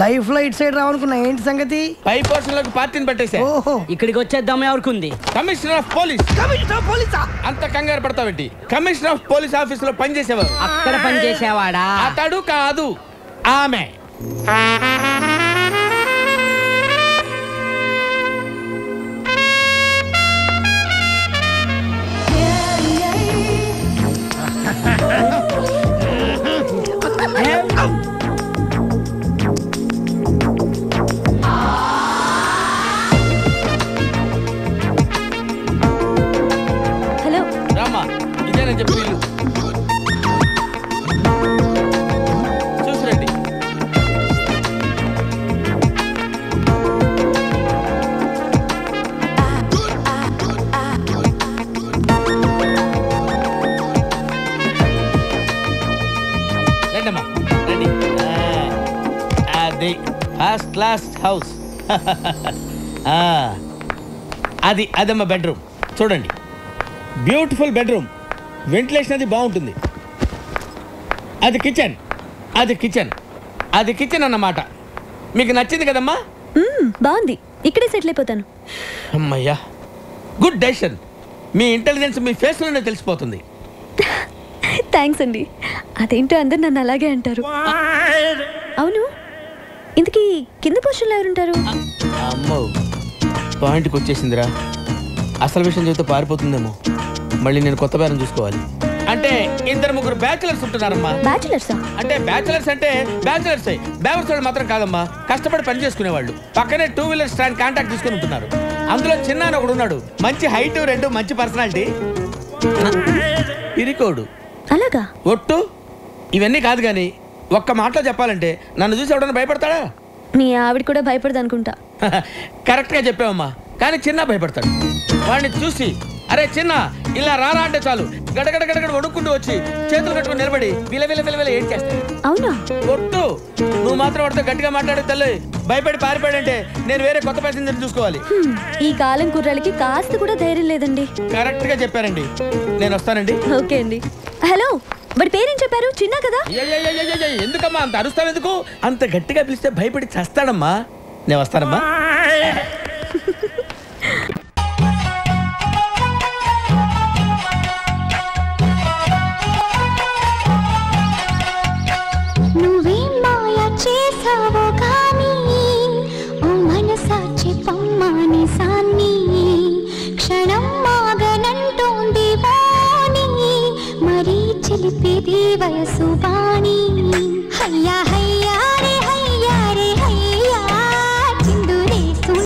Life లో ఇటు side రావనుకున్నా, ఏంటి సంగతి? పై పోర్షన్ లోకి పార్టీని పట్టేసా. ఓహో, ఇక్కడికి వచ్చేద్దాం ఎవరికి? Commissioner of police. Commissioner of పోలీసా? అంత కంగారు పడతావేంటి? కమిషనర్ ఆఫ్ పోలీస్ ఆఫీస్ లో పనిచేసేవారు. అక్కడ పనిచేసేవాడా? అతడు కాదు, ఆమె. హలో రామా, ఇదేనని చెప్పి వీళ్ళు చూసిరండి. రండమ్మా, రండి. అది ఫస్ట్ క్లాస్ హౌస్. అదమ్మా బెడ్రూమ్. చూడండి, బ్యూటిఫుల్ బెడ్రూమ్. వెంటిలేషన్ అది బాగుంటుంది. అది కిచెన్, అది కిచెన్, అది కిచెన్ అన్నమాట. మీకు నచ్చింది కదమ్మా? బాగుంది, ఇక్కడే సెటిల్ అయిపోతాను. అమ్మయ్యా, గుడ్ డెసిషన్. మీ ఇంటెలిజెన్స్ మీ ఫేస్లోనే తెలిసిపోతుంది. థ్యాంక్స్ అండి. అదేంటో అందరు నన్ను అలాగే అంటారు. అవును, ఇంతకీ కింద పోస్టుల్లో ఎవరుంటారు? అమ్మో, పాయింట్కి వచ్చేసిందిరా. అసలు విషయం చెబితే పారిపోతుందేమో. మళ్ళీ నేను కొత్త బేరం చూసుకోవాలి. అంటే 2-3 బ్యాచులర్స్ ఉంటున్నారమ్మా. బ్యాచులర్సా? అంటే బ్యాచులర్స్ బ్యావర్స్ వాళ్ళు మాత్రం కాదమ్మా, కష్టపడి పని చేసుకునే వాళ్ళు. పక్కనే 2 వీలర్ స్టాండ్ కాంటాక్ట్ తీసుకుని ఉంటున్నారు. అందులో చిన్న ఒకడు ఉన్నాడు, మంచి హైట్, 2 మంచి పర్సనాలిటీ, ఇరికోడు. అలాగా? ఒట్టు. ఇవన్నీ కాదు కానీ ఒక్క మాటలో చెప్పాలంటే నన్ను చూసి ఎవడన్నా భయపడతాడా? మీ ఆవిడ కూడా భయపడదు అనుకుంటా. కరెక్ట్గా చెప్పావమ్మా, కానీ చిన్న భయపడతాడు. వాడిని చూసి అరే చిన్న ఇలా రారా అంటే చాలు గడగడ గడగడ వణుక్కుంటూ వచ్చి చేతులు కట్టుకుని నిలబడి విల ఏం చేస్తాడు. అవునా? ఒట్టు. నువ్వు మాత్రం వాడితో గట్టిగా మాట్లాడే తల్లి. భయపడి పారిపోయాడంటే నేను వేరే కొత్త ప్యాసింజర్ చూసుకోవాలి. ఈ కాలం కుర్రాళ్ళకి కాస్త కూడా ధైర్యం లేదండి. కరెక్ట్ గా చెప్పారండి. నేను వస్తానండి. ఓకే అండి. హలో, వాడి పేరేం చెప్పారు? చిన్న కదా? ఎందుకమ్మా అంత అరుస్తావు? ఎందుకు అంత గట్టిగా పిలిస్తే భయపడి చస్తాడమ్మా. నేను వస్తానమ్మా. నువ్వేం మాయ చేసావో కానీ ఓ మనసాచి పమ్మాని సాన్ని క్షణం మాగనంటోంది వాణి మరీ చిలిపిది వయసు.